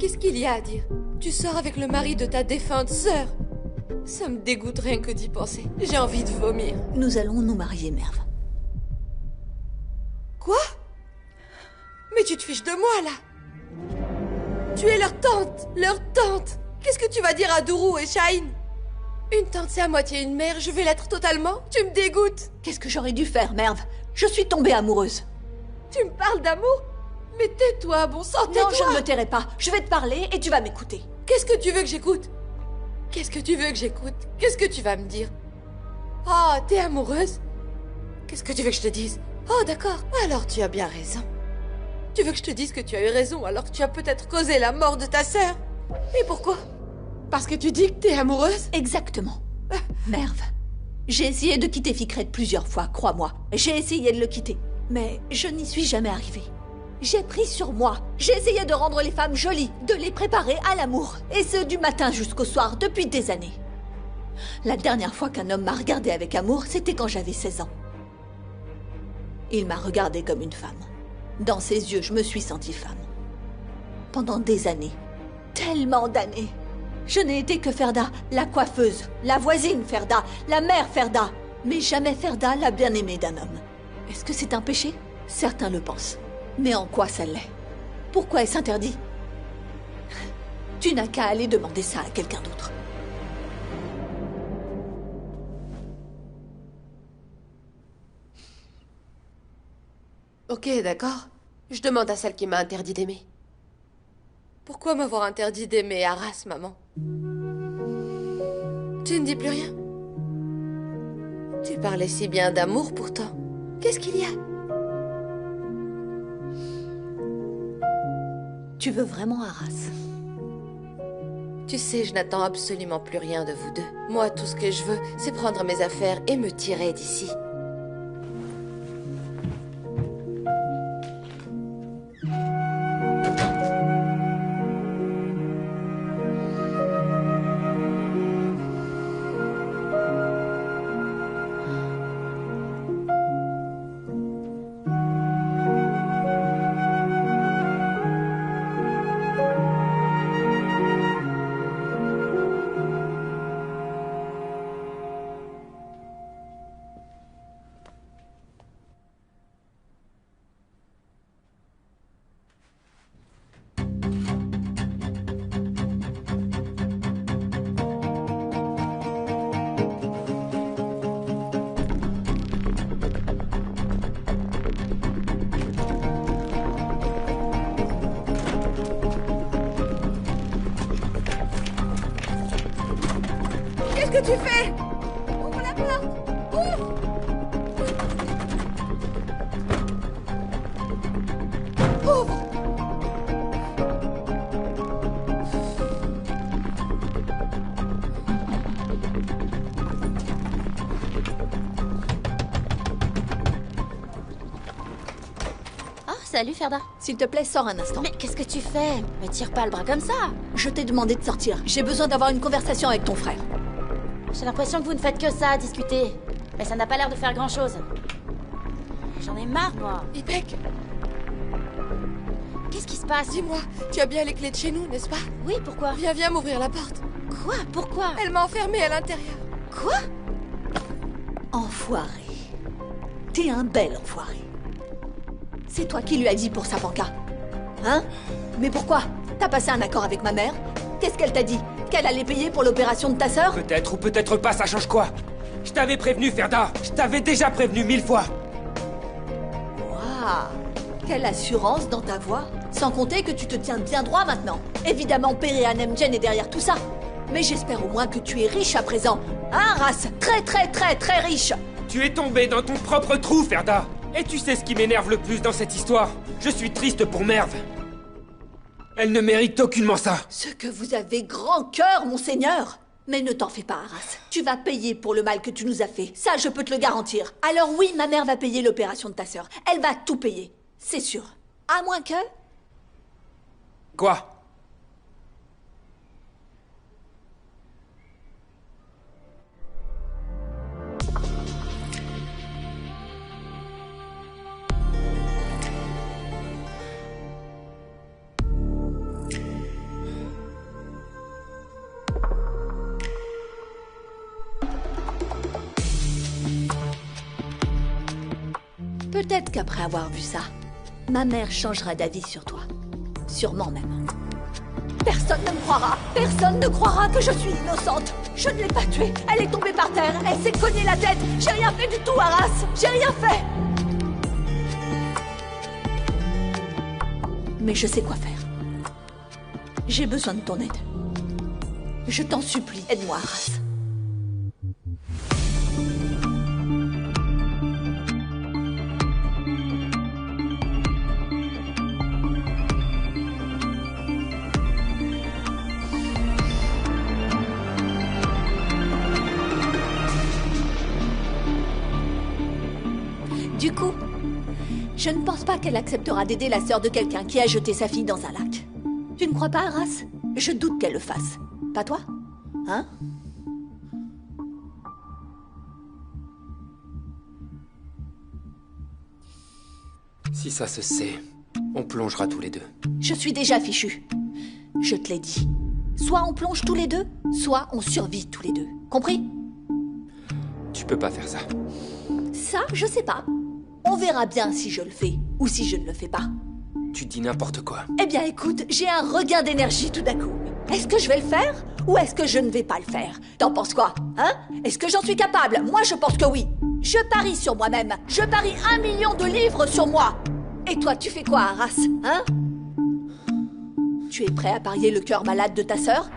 Qu'est-ce qu'il y a à dire? Tu sors avec le mari de ta défunte sœur. Ça me dégoûte rien que d'y penser. J'ai envie de vomir. Nous allons nous marier, Merve. Quoi? Mais tu te fiches de moi, là. Tu es leur tante. Leur tante. Qu'est-ce que tu vas dire à Dourou et Shaheen? Une tante, c'est à moitié une mère. Je vais l'être totalement. Tu me dégoûtes. Qu'est-ce que j'aurais dû faire, Merve? Je suis tombée amoureuse. Tu me parles d'amour? Mais tais-toi, bon sang, tais-toi. Non, je ne me tairai pas. Je vais te parler et tu vas m'écouter. Qu'est-ce que tu veux que j'écoute? Qu'est-ce que tu veux que j'écoute? Qu'est-ce que tu vas me dire? Oh, t'es amoureuse? Qu'est-ce que tu veux que je te dise? Oh, d'accord. Alors tu as bien raison. Tu veux que je te dise que tu as eu raison alors que tu as peut-être causé la mort de ta sœur? Et pourquoi? Parce que tu dis que t'es amoureuse? Exactement. Merve, j'ai essayé de quitter Ficret plusieurs fois, crois-moi. J'ai essayé de le quitter, mais je n'y suis jamais arrivée. J'ai pris sur moi. J'ai essayé de rendre les femmes jolies, de les préparer à l'amour. Et ce, du matin jusqu'au soir, depuis des années. La dernière fois qu'un homme m'a regardée avec amour, c'était quand j'avais 16 ans. Il m'a regardée comme une femme. Dans ses yeux, je me suis sentie femme. Pendant des années. Tellement d'années. Je n'ai été que Ferda, la coiffeuse, la voisine Ferda, la mère Ferda. Mais jamais Ferda, la bien-aimée d'un homme. Est-ce que c'est un péché? Certains le pensent. Mais en quoi ça l'est? Pourquoi est-ce interdit? Tu n'as qu'à aller demander ça à quelqu'un d'autre. Ok, d'accord. Je demande à celle qui m'a interdit d'aimer. Pourquoi m'avoir interdit d'aimer Arras, maman? Tu ne dis plus rien? Tu parlais si bien d'amour pourtant. Qu'est-ce qu'il y a? Tu veux vraiment Arras? Tu sais, je n'attends absolument plus rien de vous deux. Moi, tout ce que je veux, c'est prendre mes affaires et me tirer d'ici. Qu'est-ce que tu fais? Ouvre la porte! Ouvre! Ouvre! Oh, salut Ferda. S'il te plaît, sors un instant. Mais qu'est-ce que tu fais? Me tire pas le bras comme ça. Je t'ai demandé de sortir. J'ai besoin d'avoir une conversation avec ton frère. J'ai l'impression que vous ne faites que ça, discuter. Mais ça n'a pas l'air de faire grand-chose. J'en ai marre, moi. Ipek, Qu'est-ce qui se passe? dis-moi, tu as bien les clés de chez nous, n'est-ce pas? Oui, pourquoi? Viens m'ouvrir la porte. Quoi? Pourquoi? Elle m'a enfermée à l'intérieur. Quoi? Enfoiré. T'es un bel enfoiré. C'est toi qui lui as dit pour sa banca. Hein? Mais pourquoi? T'as passé un accord avec ma mère? Qu'est-ce qu'elle t'a dit? Qu'elle allait payer pour l'opération de ta sœur? Peut-être ou peut-être pas, ça change quoi? Je t'avais prévenu, Ferda. Je t'avais déjà prévenu 1000 fois. Waouh! Quelle assurance dans ta voix! Sans compter que tu te tiens bien droit maintenant. Évidemment, Pere Anemjen est derrière tout ça. Mais j'espère au moins que tu es riche à présent. Hein, race? Très très très très riche! Tu es tombé dans ton propre trou, Ferda. Et tu sais ce qui m'énerve le plus dans cette histoire? Je suis triste pour Merve. Elle ne mérite aucunement ça. Ce que vous avez grand cœur, monseigneur! Mais ne t'en fais pas, Arras. Tu vas payer pour le mal que tu nous as fait. Ça, je peux te le garantir. Alors oui, ma mère va payer l'opération de ta sœur. Elle va tout payer. C'est sûr. À moins que... Quoi? Peut-être qu'après avoir vu ça, ma mère changera d'avis sur toi. Sûrement même. Personne ne me croira. Personne ne croira que je suis innocente. Je ne l'ai pas tuée. Elle est tombée par terre. Elle s'est cognée la tête. J'ai rien fait du tout, Arras. J'ai rien fait. Mais je sais quoi faire. J'ai besoin de ton aide. Je t'en supplie, aide-moi, Arras. Du coup, je ne pense pas qu'elle acceptera d'aider la sœur de quelqu'un qui a jeté sa fille dans un lac. Tu ne crois pas, Arras? Je doute qu'elle le fasse. Pas toi? Hein? Si ça se sait, on plongera tous les deux. Je suis déjà fichue. Je te l'ai dit. Soit on plonge tous les deux, soit on survit tous les deux. Compris? Tu peux pas faire ça. Ça, je sais pas. On verra bien si je le fais ou si je ne le fais pas. Tu dis n'importe quoi. Eh bien écoute, j'ai un regain d'énergie tout d'un coup. Est-ce que je vais le faire ou est-ce que je ne vais pas le faire? T'en penses quoi? Hein? Est-ce que j'en suis capable? Moi je pense que oui. Je parie sur moi-même. Je parie 1 million de livres sur moi. Et toi, tu fais quoi, Arras? Hein? Tu es prêt à parier le cœur malade de ta sœur?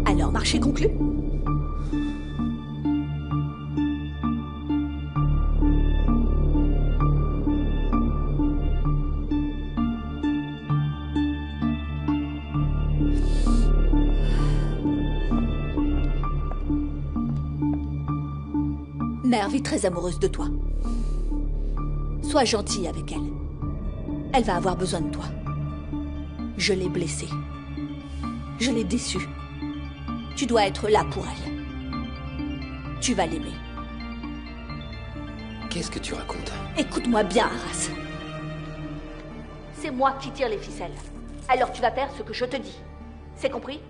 Alors, marché conclu? Merve est très amoureuse de toi. Sois gentil avec elle. Elle va avoir besoin de toi. Je l'ai blessée. Je l'ai déçue. Tu dois être là pour elle. Tu vas l'aimer. Qu'est-ce que tu racontes? Écoute-moi bien, Arras. C'est moi qui tire les ficelles. Alors tu vas faire ce que je te dis. C'est compris?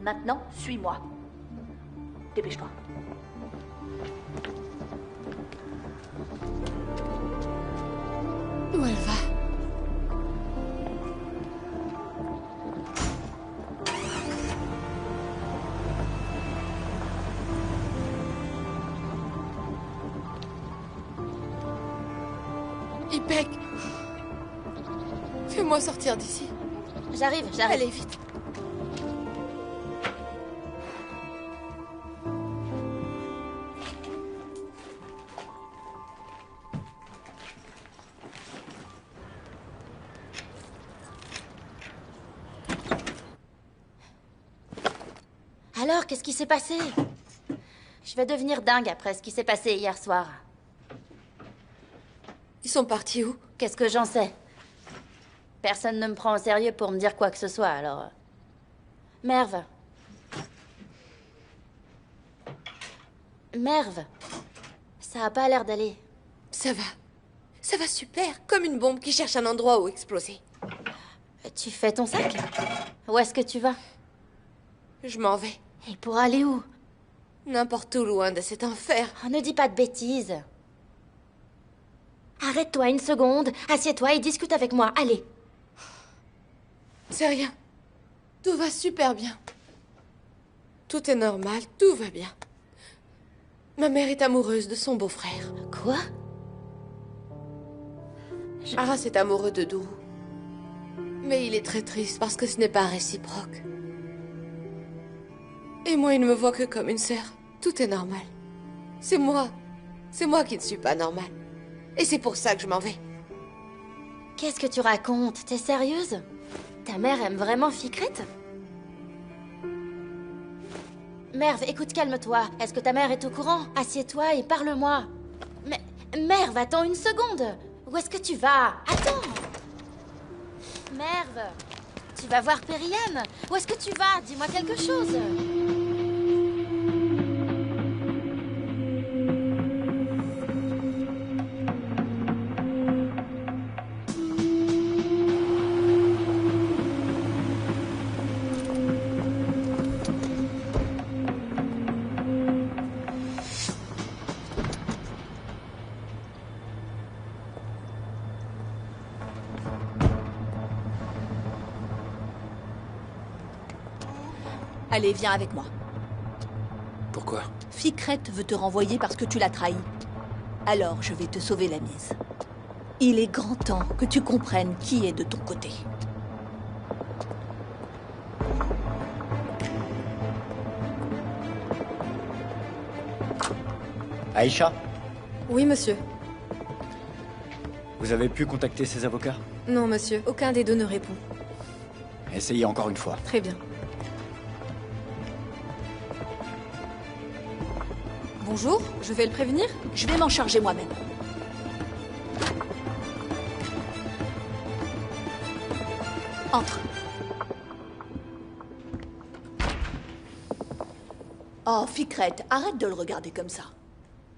Maintenant, suis-moi. Dépêche-toi. Où elle va? Ipek! Fais-moi sortir d'ici. J'arrive. Allez, vite. Alors, qu'est-ce qui s'est passé? Je vais devenir dingue après ce qui s'est passé hier soir. Ils sont partis où? Qu'est-ce que j'en sais? Personne ne me prend au sérieux pour me dire quoi que ce soit, alors... Merve. Merve. Ça a pas l'air d'aller. Ça va. Ça va super. Comme une bombe qui cherche un endroit où exploser. Tu fais ton sac? Où est-ce que tu vas? Je m'en vais. Et pour aller où? N'importe où loin de cet enfer. Oh, ne dis pas de bêtises. Arrête-toi une seconde, assieds-toi et discute avec moi, allez. C'est rien. Tout va super bien. Tout est normal, tout va bien. Ma mère est amoureuse de son beau-frère. Quoi? Arras est amoureux de Dourou. Mais il est très triste parce que ce n'est pas réciproque. Et moi, il ne me voit que comme une sœur. Tout est normal. C'est moi qui ne suis pas normale. Et c'est pour ça que je m'en vais. Qu'est-ce que tu racontes? T'es sérieuse? Ta mère aime vraiment Ficrette? Merve, écoute, calme-toi. Est-ce que ta mère est au courant? Assieds-toi et parle-moi. Mais... Merve, attends une seconde. Où est-ce que tu vas? Attends. Merve, tu vas voir Périane? Où est-ce que tu vas? Dis-moi quelque chose. Allez, viens avec moi. Pourquoi? Ficrette veut te renvoyer parce que tu l'as trahi. Alors, je vais te sauver la mise. Il est grand temps que tu comprennes qui est de ton côté. Aïcha, Oui, monsieur. vous avez pu contacter ses avocats? Non, monsieur. Aucun des deux ne répond. Essayez encore une fois. Très bien. Bonjour, je vais le prévenir? Je vais m'en charger moi-même. Entre. Oh, Ficrette, arrête de le regarder comme ça.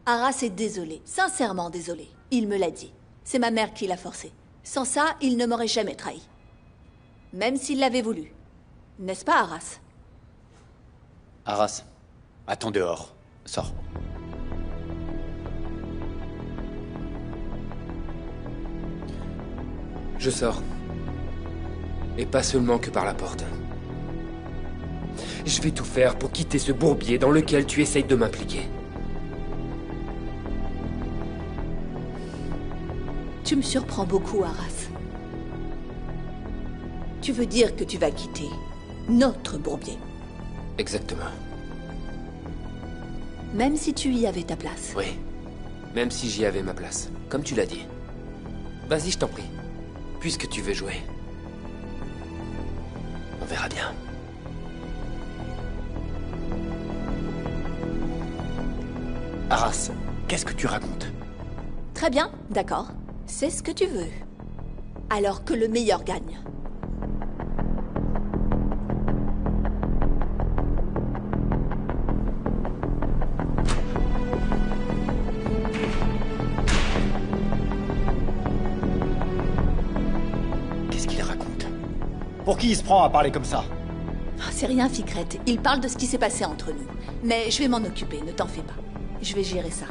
Arras est désolé, sincèrement désolé. Il me l'a dit. C'est ma mère qui l'a forcé. Sans ça, il ne m'aurait jamais trahi. Même s'il l'avait voulu. N'est-ce pas, Arras? Arras, attends dehors. Sors. Je sors. Et pas seulement que par la porte. Je vais tout faire pour quitter ce bourbier dans lequel tu essayes de m'impliquer. Tu me surprends beaucoup, Arras. Tu veux dire que tu vas quitter notre bourbier, Exactement. même si tu y avais ta place. Oui. Même si j'y avais ma place. Comme tu l'as dit. Vas-y, je t'en prie. Puisque tu veux jouer. On verra bien. Arras, qu'est-ce que tu racontes? Très bien, d'accord. C'est ce que tu veux. Alors que le meilleur gagne. Qu'est-ce qu'il raconte? Pour qui il se prend à parler comme ça? Ah, c'est rien, Ficrette. Il parle de ce qui s'est passé entre nous. Mais je vais m'en occuper, ne t'en fais pas. Je vais gérer ça.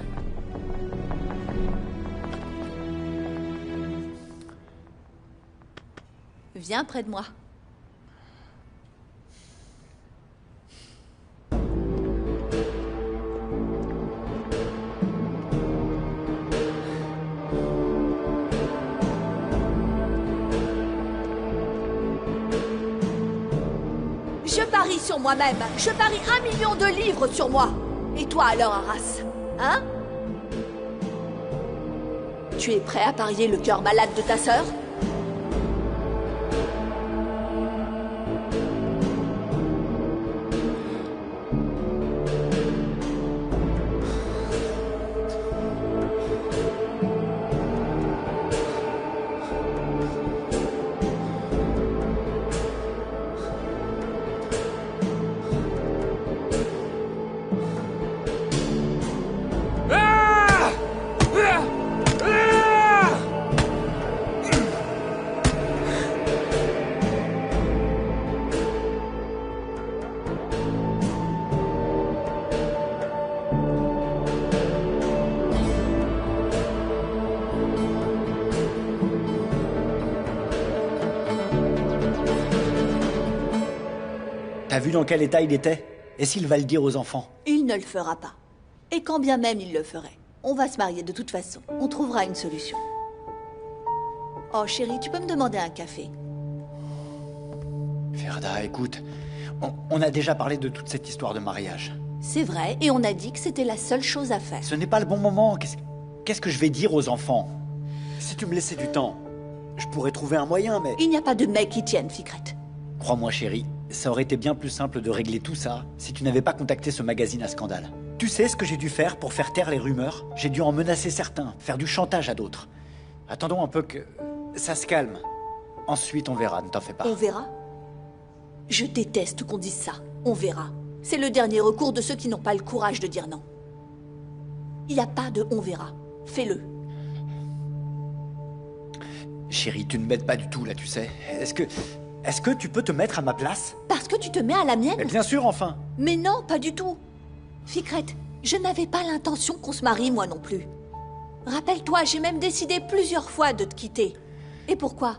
Viens près de moi. Je parie sur moi-même. Je parie 1 million de livres sur moi. Et toi alors, Arras? Hein? Tu es prêt à parier le cœur malade de ta sœur? Ah! Ah! Ah! T'as vu dans quel état il était? Et s'il va le dire aux enfants? Il ne le fera pas. Et quand bien même il le ferait, on va se marier de toute façon. On trouvera une solution. Oh chérie, tu peux me demander un café? Ferda, écoute, on a déjà parlé de toute cette histoire de mariage. C'est vrai, et on a dit que c'était la seule chose à faire. Ce n'est pas le bon moment. Qu'est-ce que je vais dire aux enfants? Si tu me laissais du temps, je pourrais trouver un moyen, mais... Il n'y a pas de mec qui tienne, Ficrette. Crois-moi, chérie, ça aurait été bien plus simple de régler tout ça si tu n'avais pas contacté ce magazine à scandale. Tu sais ce que j'ai dû faire pour faire taire les rumeurs? J'ai dû en menacer certains, faire du chantage à d'autres. Attendons un peu que ça se calme. Ensuite, on verra, ne t'en fais pas. On verra? Je déteste qu'on dise ça. On verra. C'est le dernier recours de ceux qui n'ont pas le courage de dire non. Il n'y a pas de on verra. Fais-le. Chérie, tu ne m'aides pas du tout, là, tu sais. Est-ce que tu peux te mettre à ma place? Parce que tu te mets à la mienne? Mais bien sûr, enfin. Mais non, pas du tout. Ficrette, je n'avais pas l'intention qu'on se marie, moi non plus. Rappelle-toi, j'ai même décidé plusieurs fois de te quitter. Et pourquoi?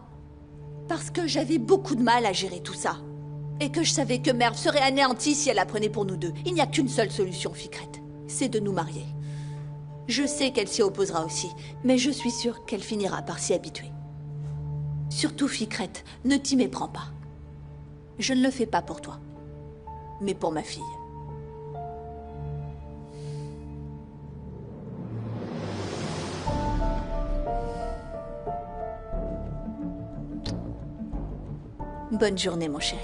Parce que j'avais beaucoup de mal à gérer tout ça. Et que je savais que Merve serait anéantie si elle apprenait pour nous deux. Il n'y a qu'une seule solution, Ficrette. C'est de nous marier. Je sais qu'elle s'y opposera aussi, mais je suis sûre qu'elle finira par s'y habituer. Surtout, Ficrette, ne t'y méprends pas. Je ne le fais pas pour toi, mais pour ma fille. Bonne journée, mon chéri.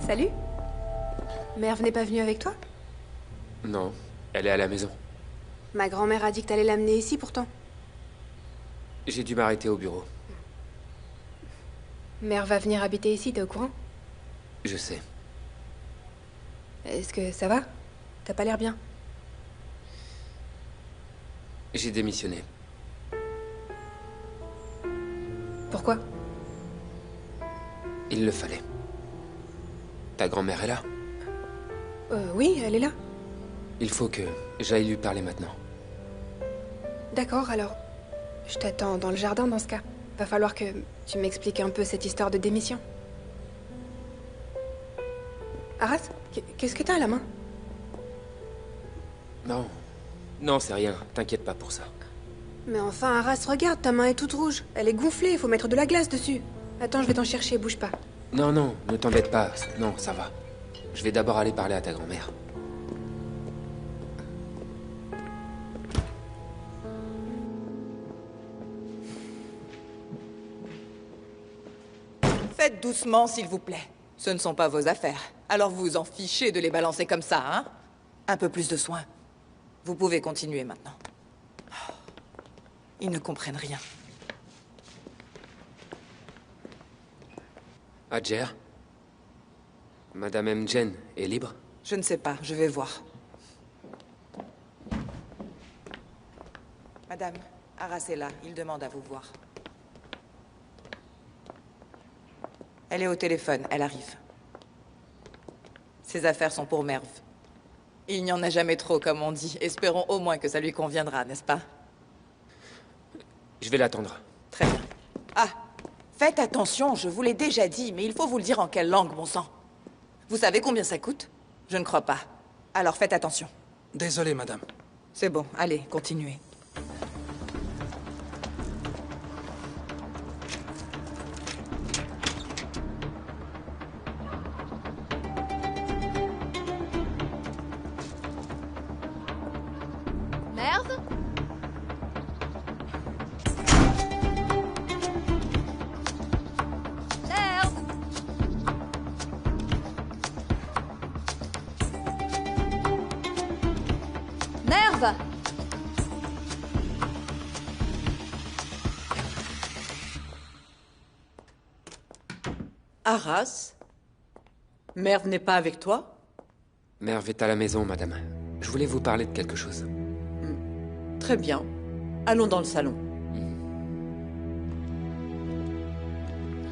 Salut. Merve n'est pas venue avec toi? Non, elle est à la maison. Ma grand-mère a dit que t'allais l'amener ici pourtant. J'ai dû m'arrêter au bureau. Merve va venir habiter ici, t'es au courant? Je sais. Est-ce que ça va? T'as pas l'air bien. J'ai démissionné. Pourquoi? Il le fallait. Ta grand-mère est là. Oui, elle est là. Il faut que j'aille lui parler maintenant. D'accord, alors. Je t'attends dans le jardin dans ce cas. Va falloir que tu m'expliques un peu cette histoire de démission. Arras, qu'est-ce que t'as à la main? Non. Non, c'est rien. T'inquiète pas pour ça. Mais enfin, Arras, regarde, ta main est toute rouge. Elle est gonflée, il faut mettre de la glace dessus. Attends, je vais t'en chercher, bouge pas. Non, non, ne t'embête pas. Non, ça va. Je vais d'abord aller parler à ta grand-mère. Faites doucement, s'il vous plaît. Ce ne sont pas vos affaires. Alors vous vous en fichez de les balancer comme ça, hein? Un peu plus de soin. Vous pouvez continuer maintenant. Oh. Ils ne comprennent rien. Adjer? Madame Mjen est libre? Je ne sais pas, je vais voir. Madame, Arras est là, il demande à vous voir. Elle est au téléphone, elle arrive. Ses affaires sont pour Merve. Il n'y en a jamais trop, comme on dit. Espérons au moins que ça lui conviendra, n'est-ce pas? Je vais l'attendre. Très bien. Ah, faites attention, je vous l'ai déjà dit, mais il faut vous le dire en quelle langue, bon sang. Vous savez combien ça coûte? Je ne crois pas. Alors faites attention. Désolé, madame. C'est bon, allez, continuez. Merve? Merve? Merve? Arras? Merve n'est pas avec toi? Merve est à la maison, madame. Je voulais vous parler de quelque chose. Très bien. Allons dans le salon.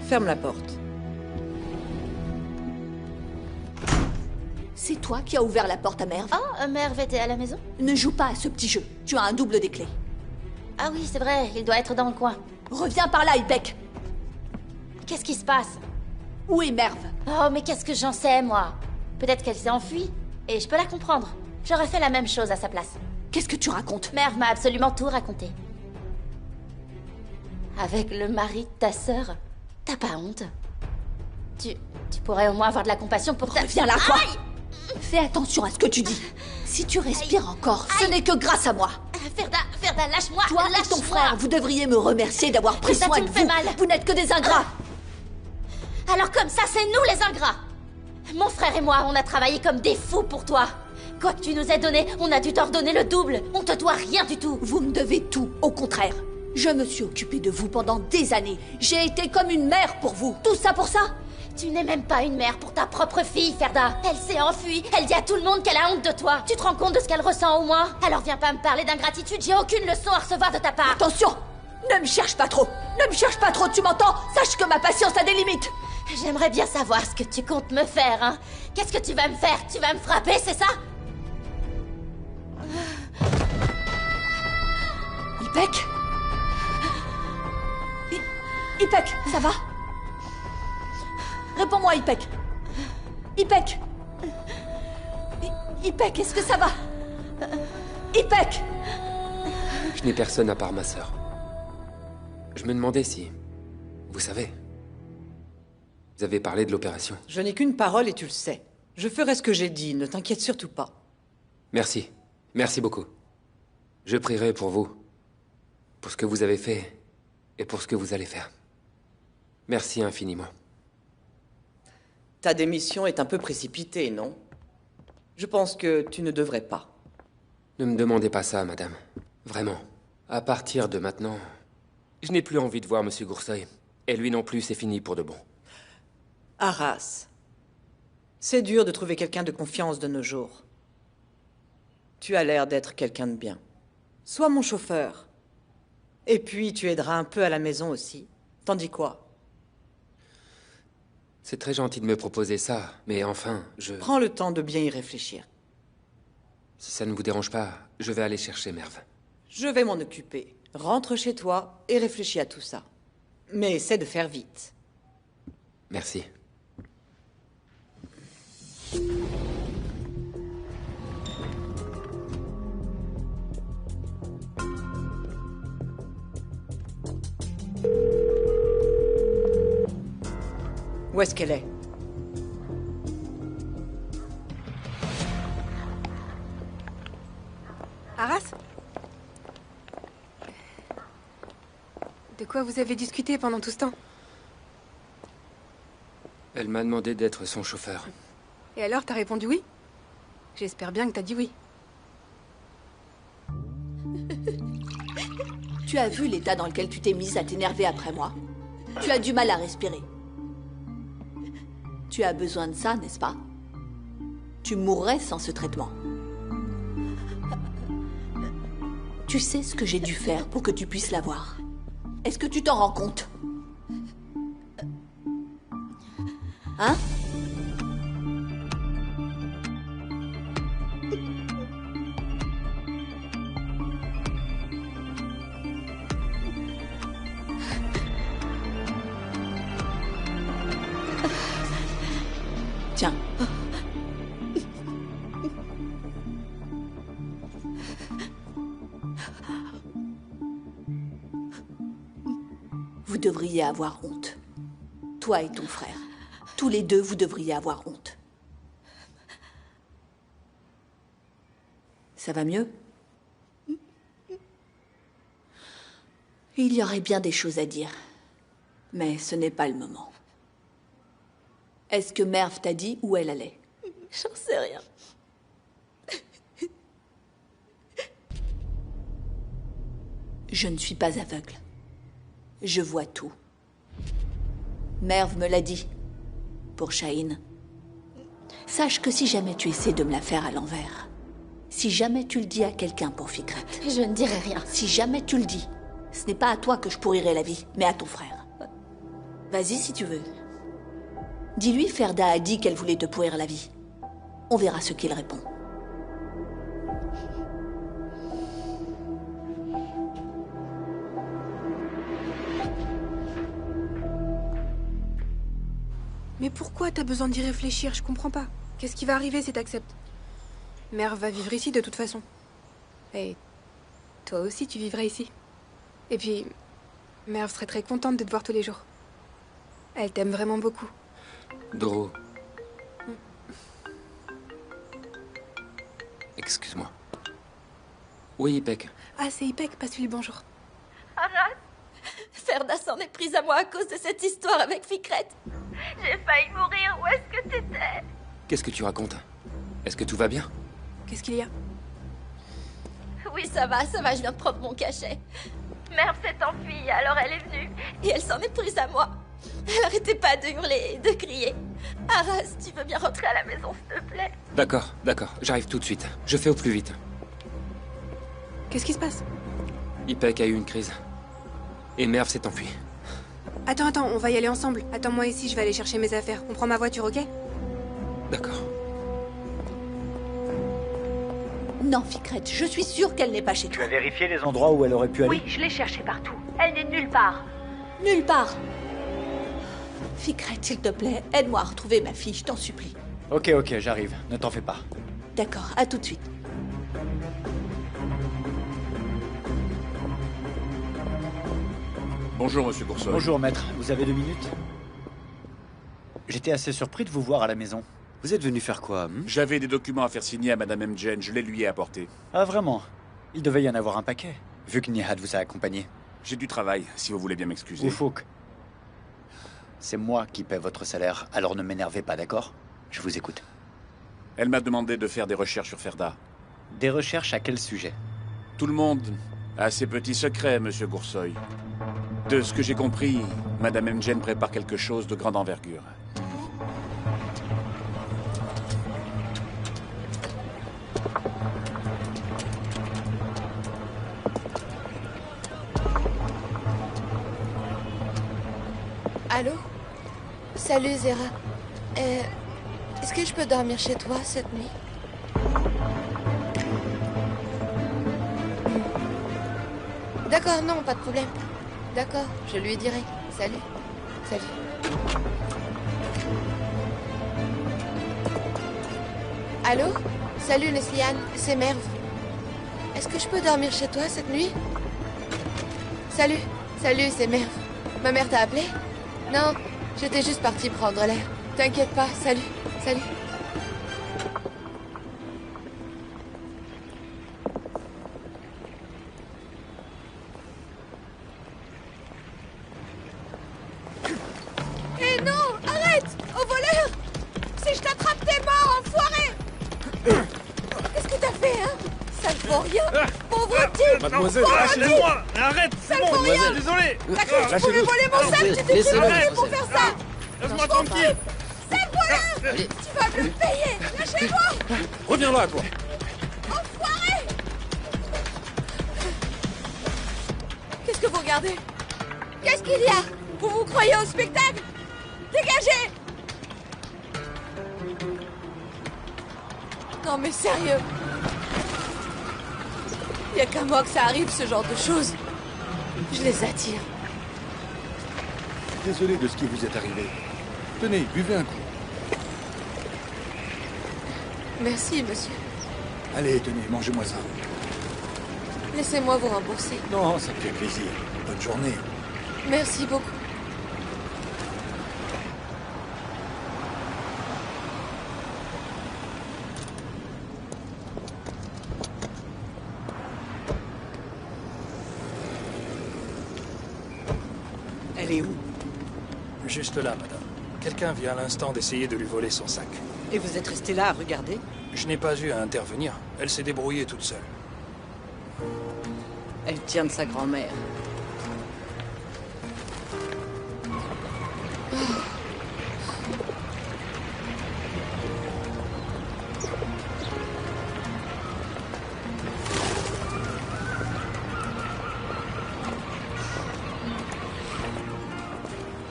Ferme la porte. C'est toi qui as ouvert la porte à Merve? Oh, Merve était à la maison? Ne joue pas à ce petit jeu. Tu as un double des clés. Ah oui, c'est vrai, il doit être dans le coin. Reviens par là, Ipek. Qu'est-ce qui se passe? Où est Merve? Oh, mais qu'est-ce que j'en sais, moi? Peut-être qu'elle s'est enfuie. Et je peux la comprendre. J'aurais fait la même chose à sa place. Qu'est-ce que tu racontes? Merve m'a absolument tout raconté. Avec le mari de ta sœur, t'as pas honte? Tu pourrais au moins avoir de la compassion pour ta... Reviens là, quoi! Fais attention à ce que tu dis. Si tu respires encore, ce n'est que grâce à moi. Ferda, lâche-moi! Toi et ton frère, vous devriez me remercier d'avoir pris Ferda, soin tu de me fais vous. mal. Vous n'êtes que des ingrats. Alors comme ça, c'est nous les ingrats! Mon frère et moi, on a travaillé comme des fous pour toi. Quoi que tu nous aies donné, on a dû t'en redonner le double. On te doit rien du tout. Vous me devez tout, au contraire. Je me suis occupée de vous pendant des années. J'ai été comme une mère pour vous. Tout ça pour ça? Tu n'es même pas une mère pour ta propre fille, Ferda. Elle s'est enfuie. Elle dit à tout le monde qu'elle a honte de toi. Tu te rends compte de ce qu'elle ressent au moins? Alors viens pas me parler d'ingratitude. J'ai aucune leçon à recevoir de ta part. Attention! Ne me cherche pas trop. Ne me cherche pas trop, tu m'entends? Sache que ma patience a des limites. J'aimerais bien savoir ce que tu comptes me faire, hein. Qu'est-ce que tu vas me faire? Tu vas me frapper, c'est ça? Ipek? Ipek, ça va? Réponds-moi, Ipek. Ipek! Ipek, est-ce que ça va? Ipek! Je n'ai personne à part ma sœur. Je me demandais si... Vous savez... Vous avez parlé de l'opération. Je n'ai qu'une parole et tu le sais. Je ferai ce que j'ai dit, ne t'inquiète surtout pas. Merci. Merci beaucoup. Je prierai pour vous. Pour ce que vous avez fait. Et pour ce que vous allez faire. Merci infiniment. Ta démission est un peu précipitée, non? Je pense que tu ne devrais pas. Ne me demandez pas ça, madame. Vraiment. À partir de maintenant, je n'ai plus envie de voir Monsieur Goursoy. Et lui non plus, c'est fini pour de bon. Arras. C'est dur de trouver quelqu'un de confiance de nos jours. Tu as l'air d'être quelqu'un de bien. Sois mon chauffeur. Et puis, tu aideras un peu à la maison aussi. T'en dis quoi? C'est très gentil de me proposer ça, mais enfin, Prends le temps de bien y réfléchir. Si ça ne vous dérange pas, je vais aller chercher Merve. Je vais m'en occuper. Rentre chez toi et réfléchis à tout ça. Mais essaie de faire vite. Merci. Où est-ce qu'elle est? Arras? De quoi vous avez discuté pendant tout ce temps? Elle m'a demandé d'être son chauffeur. Et alors, t'as répondu oui? J'espère bien que t'as dit oui. Tu as vu l'état dans lequel tu t'es mise à t'énerver après moi? Tu as du mal à respirer. Tu as besoin de ça, n'est-ce pas? Tu mourrais sans ce traitement. Tu sais ce que j'ai dû faire pour que tu puisses l'avoir. Est-ce que tu t'en rends compte? Hein? Tiens. Vous devriez avoir honte. Toi et ton frère. Tous les deux, vous devriez avoir honte. Ça va mieux? Il y aurait bien des choses à dire. Mais ce n'est pas le moment. Est-ce que Merve t'a dit où elle allait? J'en sais rien. Je ne suis pas aveugle. Je vois tout. Merve me l'a dit. Pour Shaheen. Sache que si jamais tu essaies de me la faire à l'envers, si jamais tu le dis à quelqu'un pour Fikret, Je ne dirai rien. si jamais tu le dis, ce n'est pas à toi que je pourrirai la vie, mais à ton frère. Vas-y si tu veux. Dis-lui, Ferda a dit qu'elle voulait te pourrir la vie. On verra ce qu'il répond. Mais pourquoi t'as besoin d'y réfléchir? Je comprends pas. Qu'est-ce qui va arriver si t'acceptes? Merve va vivre ici de toute façon. Et toi aussi tu vivrais ici. Et puis, Merve serait très contente de te voir tous les jours. Elle t'aime vraiment beaucoup. Doro. Excuse-moi. Oui, Ipek. Ah, c'est Ipek, passe-lui le bonjour. Arras, Ferda s'en est prise à moi à cause de cette histoire avec Fikret. J'ai failli mourir. Où est-ce que t'étais? Qu'est-ce que tu racontes? Est-ce que tout va bien? Qu'est-ce qu'il y a? Oui, ça va, je viens de prendre mon cachet. Merve s'est enfuie, alors elle est venue. Et elle s'en est prise à moi. Elle arrêtait pas de hurler et de crier. Arras, tu veux bien rentrer à la maison, s'il te plaît? D'accord, d'accord. J'arrive tout de suite. Je fais au plus vite. Qu'est-ce qui se passe? Ipek a eu une crise. Et Merve s'est enfuie. Attends, on va y aller ensemble. Attends-moi ici, je vais aller chercher mes affaires. On prend ma voiture, ok? D'accord. Non, Ficrette, je suis sûre qu'elle n'est pas chez Tu toi. as vérifié les endroits où elle aurait pu aller? Oui, je l'ai cherchée partout. Elle n'est nulle part. Nulle part. Ficrette, s'il te plaît, aide-moi à retrouver ma fille, je t'en supplie. Ok, j'arrive. Ne t'en fais pas. D'accord, à tout de suite. Bonjour, monsieur Coursoy. Bonjour, maître. Vous avez 2 minutes? J'étais assez surpris de vous voir à la maison. Vous êtes venu faire quoi J'avais des documents à faire signer à Madame M. Jane, je les lui ai apportés. Ah, vraiment? Il devait y en avoir un paquet, vu que Nihad vous a accompagné. J'ai du travail, si vous voulez bien m'excuser. Oufouk. C'est moi qui paie votre salaire, alors ne m'énervez pas, d'accord? Je vous écoute. Elle m'a demandé de faire des recherches sur Ferda. Des recherches à quel sujet? Tout le monde a ses petits secrets, monsieur Coursoy. De ce que j'ai compris, Madame M. Jane prépare quelque chose de grande envergure. Allô? Salut Zera. Est-ce que je peux dormir chez toi cette nuit? D'accord, non, pas de problème. D'accord, je lui dirai. Salut. Salut. Allô? Salut Nesliane, c'est Merve. Est-ce que je peux dormir chez toi cette nuit? Salut. Salut, c'est Merve. Ma mère t'a appelé? Non, j'étais juste partie prendre l'air. T'inquiète pas, salut, salut. Eh non, arrête! Au voleur! Si je t'attrape, t'es mort, enfoiré! Qu'est-ce que t'as fait, hein? Ça ne vaut rien! Pauvre type! Mademoiselle, Lâchez-moi! Arrête! Ça ne vaut rien! Désolé! T'as cru que tu pouvais voler mon sac? Tu t'es cru pour faire ça! Laisse-moi tranquille! Sale voleur! Tu vas me le payer! Lâchez-moi! Reviens là, toi. Enfoiré! Qu'est-ce que vous regardez? Qu'est-ce qu'il y a? Vous vous croyez au spectacle? Dégagez! Non mais sérieux! Y a qu'à moi que ça arrive, ce genre de choses. Je les attire. Désolé de ce qui vous est arrivé. Tenez, buvez un coup. Merci, monsieur. Allez, tenez, mangez-moi ça. Laissez-moi vous rembourser. Non, ça me fait plaisir. Bonne journée. Merci beaucoup. Elle est où? Juste là, madame. Quelqu'un vient à l'instant d'essayer de lui voler son sac. Et vous êtes resté là à regarder? Je n'ai pas eu à intervenir. Elle s'est débrouillée toute seule. Elle tient de sa grand-mère.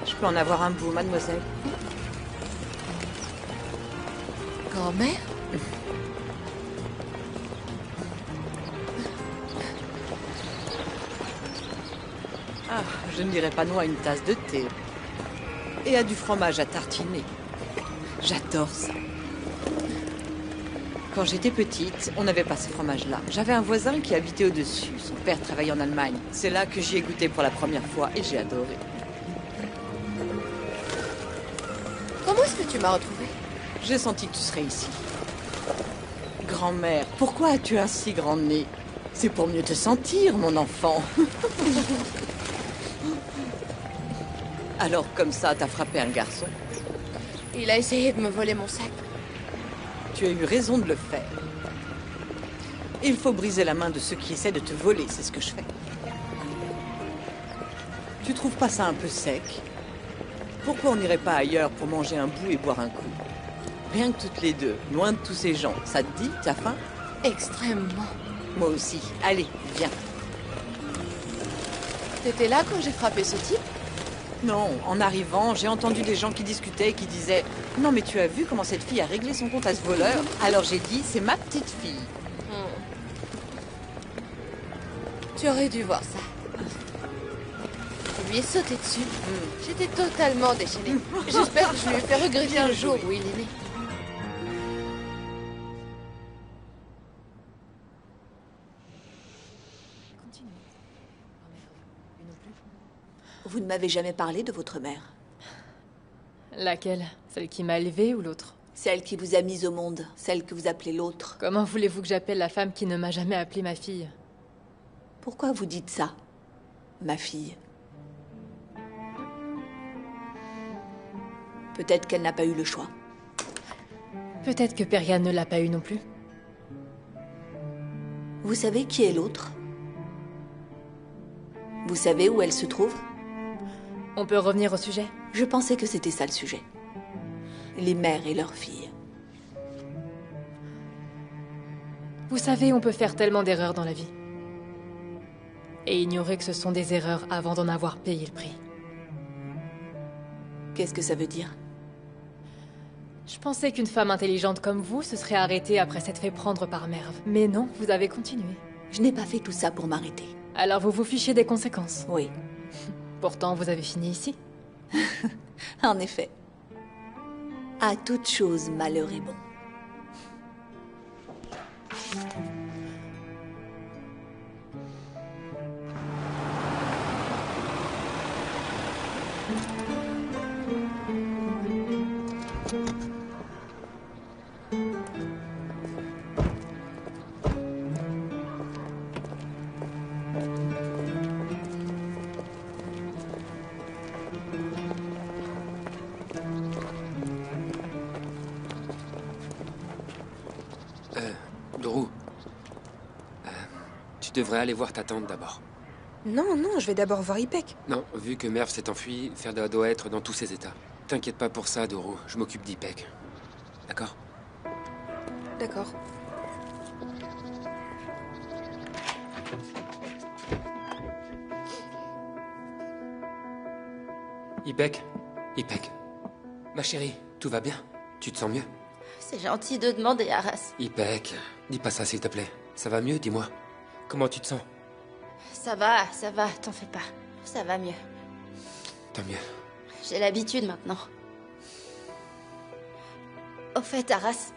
Je peux en avoir un bout, mademoiselle? Grand-mère? Ah, je ne dirais pas non à une tasse de thé. Et à du fromage à tartiner. J'adore ça. Quand j'étais petite, on n'avait pas ce fromage-là. J'avais un voisin qui habitait au-dessus. Son père travaillait en Allemagne. C'est là que j'y ai goûté pour la première fois et j'ai adoré. Comment est-ce que tu m'as retrouvée? J'ai senti que tu serais ici. Grand-mère, pourquoi as-tu un si grand nez? C'est pour mieux te sentir, mon enfant. Alors, comme ça, t'as frappé un garçon? Il a essayé de me voler mon sac. Tu as eu raison de le faire. Il faut briser la main de ceux qui essaient de te voler, c'est ce que je fais. Tu trouves pas ça un peu sec? Pourquoi on n'irait pas ailleurs pour manger un bout et boire un coup? Rien que toutes les deux, loin de tous ces gens. Ça te dit, t'as faim? Extrêmement. Moi aussi. Allez, viens. T'étais là quand j'ai frappé ce type? Non, en arrivant, j'ai entendu des gens qui discutaient et qui disaient « Non mais tu as vu comment cette fille a réglé son compte à ce voleur ?» Alors j'ai dit « C'est ma petite fille. » Tu aurais dû voir ça. Je lui ai sauté dessus. J'étais totalement déchaînée. J'espère que je lui ai fait regretter un jour où il est né. Vous ne m'avez jamais parlé de votre mère. Laquelle? Celle qui m'a élevée ou l'autre? Celle qui vous a mise au monde, celle que vous appelez l'autre. Comment voulez-vous que j'appelle la femme qui ne m'a jamais appelée ma fille? Pourquoi vous dites ça, ma fille? Peut-être qu'elle n'a pas eu le choix. Peut-être que Periane ne l'a pas eu non plus. Vous savez qui est l'autre? Vous savez où elle se trouve? On peut revenir au sujet? Je pensais que c'était ça le sujet. Les mères et leurs filles. Vous savez, on peut faire tellement d'erreurs dans la vie. Et ignorer que ce sont des erreurs avant d'en avoir payé le prix. Qu'est-ce que ça veut dire? Je pensais qu'une femme intelligente comme vous se serait arrêtée après s'être fait prendre par Merve. Mais non, vous avez continué. Je n'ai pas fait tout ça pour m'arrêter. Alors vous vous fichez des conséquences? Oui. Pourtant, vous avez fini ici. En effet. À toute chose, malheur est bon. Drew. Tu devrais aller voir ta tante d'abord. Non, non, je vais d'abord voir Ipek. Non, vu que Merv s'est enfui, Ferda doit être dans tous ses états. T'inquiète pas pour ça, Drew. Je m'occupe d'Ipek. D'accord? D'accord. Ipek? Ipek. Ma chérie, tout va bien? Tu te sens mieux? C'est gentil de demander, Arras. Ipek, dis pas ça s'il te plaît. Ça va mieux, dis-moi. Comment tu te sens? Ça va, t'en fais pas. Ça va mieux. Tant mieux. J'ai l'habitude maintenant. Au fait, Arras,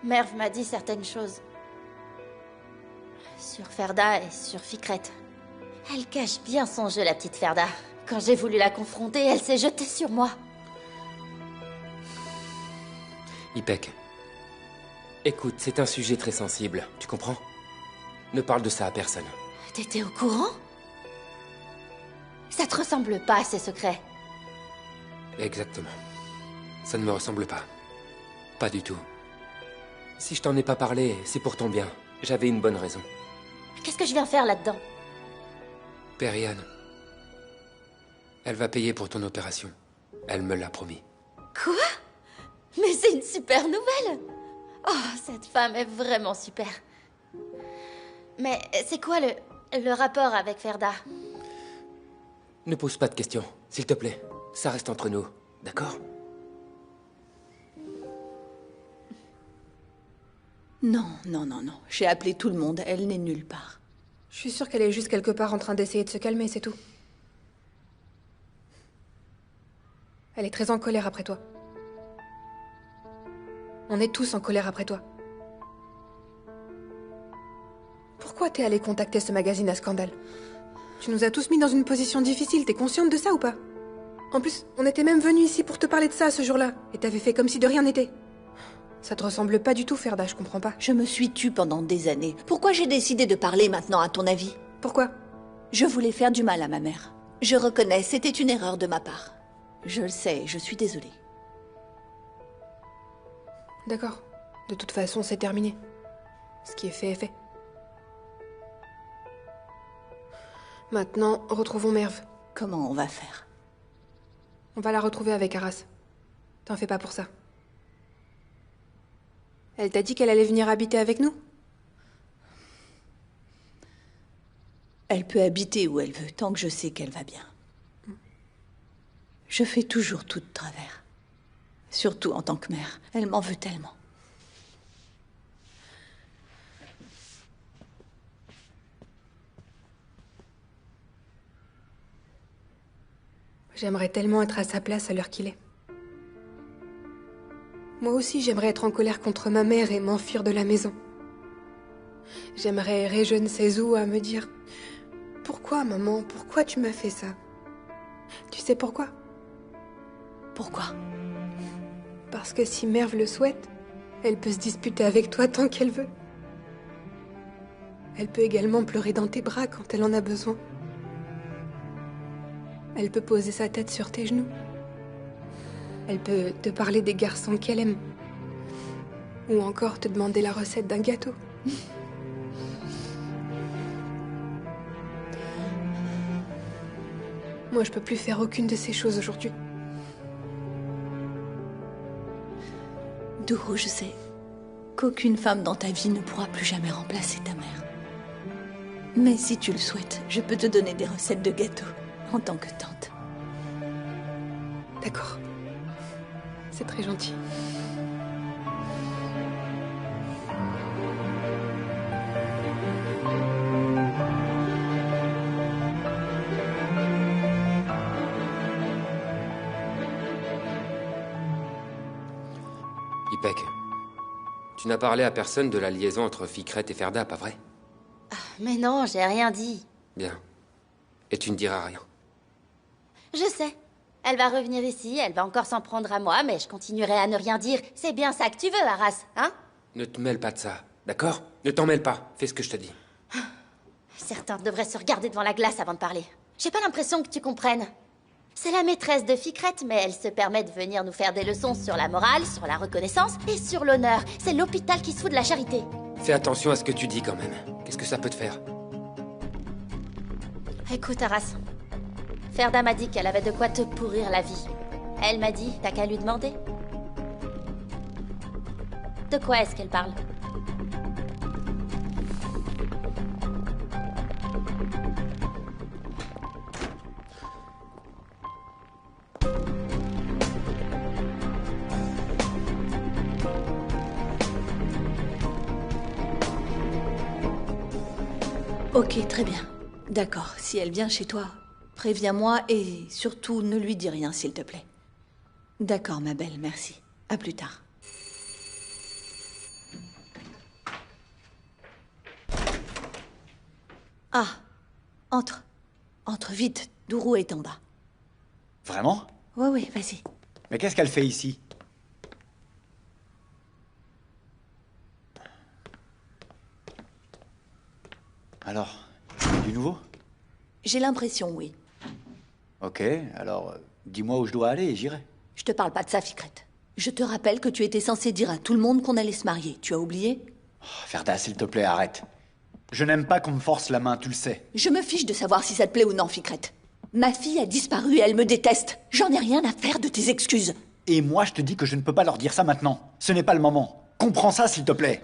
Merv m'a dit certaines choses. Sur Ferda et sur Fikret. Elle cache bien son jeu, la petite Ferda. Quand j'ai voulu la confronter, elle s'est jetée sur moi. Ipek. Écoute, c'est un sujet très sensible, tu comprends? Ne parle de ça à personne. T'étais au courant? Ça te ressemble pas, ces secrets. Exactement. Ça ne me ressemble pas. Pas du tout. Si je t'en ai pas parlé, c'est pour ton bien. J'avais une bonne raison. Qu'est-ce que je viens faire là-dedans? Periane. Elle va payer pour ton opération. Elle me l'a promis. Quoi? Mais c'est une super nouvelle! Oh, cette femme est vraiment super. Mais c'est quoi le rapport avec Ferda? Ne pose pas de questions, s'il te plaît. Ça reste entre nous, d'accord? Non, non, non, non. J'ai appelé tout le monde. Elle n'est nulle part. Je suis sûre qu'elle est juste quelque part en train d'essayer de se calmer, c'est tout. Elle est très en colère après toi. On est tous en colère après toi. Pourquoi t'es allé contacter ce magazine à scandale? Tu nous as tous mis dans une position difficile, t'es consciente de ça ou pas? En plus, on était même venus ici pour te parler de ça ce jour-là, et t'avais fait comme si de rien n'était. Ça te ressemble pas du tout, Ferda, je comprends pas. Je me suis tue pendant des années. Pourquoi j'ai décidé de parler maintenant, à ton avis? Pourquoi? Je voulais faire du mal à ma mère. Je reconnais, c'était une erreur de ma part. Je le sais, je suis désolée. D'accord. De toute façon, c'est terminé. Ce qui est fait est fait. Maintenant, retrouvons Merv. Comment on va faire? On va la retrouver avec Arras. T'en fais pas pour ça. Elle t'a dit qu'elle allait venir habiter avec nous? Elle peut habiter où elle veut, tant que je sais qu'elle va bien. Je fais toujours tout de travers. Surtout en tant que mère. Elle m'en veut tellement. J'aimerais tellement être à sa place à l'heure qu'il est. Moi aussi, j'aimerais être en colère contre ma mère et m'enfuir de la maison. J'aimerais errer je ne sais où à me dire « Pourquoi, maman? Pourquoi tu m'as fait ça ?» Tu sais pourquoi? Pourquoi? Parce que si Merve le souhaite, elle peut se disputer avec toi tant qu'elle veut. Elle peut également pleurer dans tes bras quand elle en a besoin. Elle peut poser sa tête sur tes genoux. Elle peut te parler des garçons qu'elle aime. Ou encore te demander la recette d'un gâteau. Moi, je peux plus faire aucune de ces choses aujourd'hui. Duru, je sais qu'aucune femme dans ta vie ne pourra plus jamais remplacer ta mère. Mais si tu le souhaites, je peux te donner des recettes de gâteaux en tant que tante. D'accord. C'est très gentil. Ipek, tu n'as parlé à personne de la liaison entre Fikret et Ferda, pas vrai? Mais non, j'ai rien dit. Bien. Et tu ne diras rien. Je sais. Elle va revenir ici, elle va encore s'en prendre à moi, mais je continuerai à ne rien dire. C'est bien ça que tu veux, Arras, hein? Ne te mêle pas de ça, d'accord? Ne t'en mêle pas. Fais ce que je te dis. Certains devraient se regarder devant la glace avant de parler. J'ai pas l'impression que tu comprennes. C'est la maîtresse de Fikret, mais elle se permet de venir nous faire des leçons sur la morale, sur la reconnaissance et sur l'honneur. C'est l'hôpital qui se fout de la charité. Fais attention à ce que tu dis quand même. Qu'est-ce que ça peut te faire? Écoute, Arras. Ferda m'a dit qu'elle avait de quoi te pourrir la vie. Elle m'a dit, t'as qu'à lui demander. De quoi est-ce qu'elle parle? Ok, très bien. D'accord, si elle vient chez toi, préviens-moi et surtout ne lui dis rien, s'il te plaît. D'accord, ma belle, merci. À plus tard. Ah, entre. Entre vite, Duru est en bas. Vraiment? Oui, vas-y. Mais qu'est-ce qu'elle fait ici? Alors, du nouveau? J'ai l'impression, oui. Ok, alors dis-moi où je dois aller et j'irai. Je te parle pas de ça, Fikret. Je te rappelle que tu étais censé dire à tout le monde qu'on allait se marier. Tu as oublié? Oh, Ferda, s'il te plaît, arrête. Je n'aime pas qu'on me force la main, tu le sais. Je me fiche de savoir si ça te plaît ou non, Fikret. Ma fille a disparu et elle me déteste. J'en ai rien à faire de tes excuses. Et moi, je te dis que je ne peux pas leur dire ça maintenant. Ce n'est pas le moment. Comprends ça, s'il te plaît.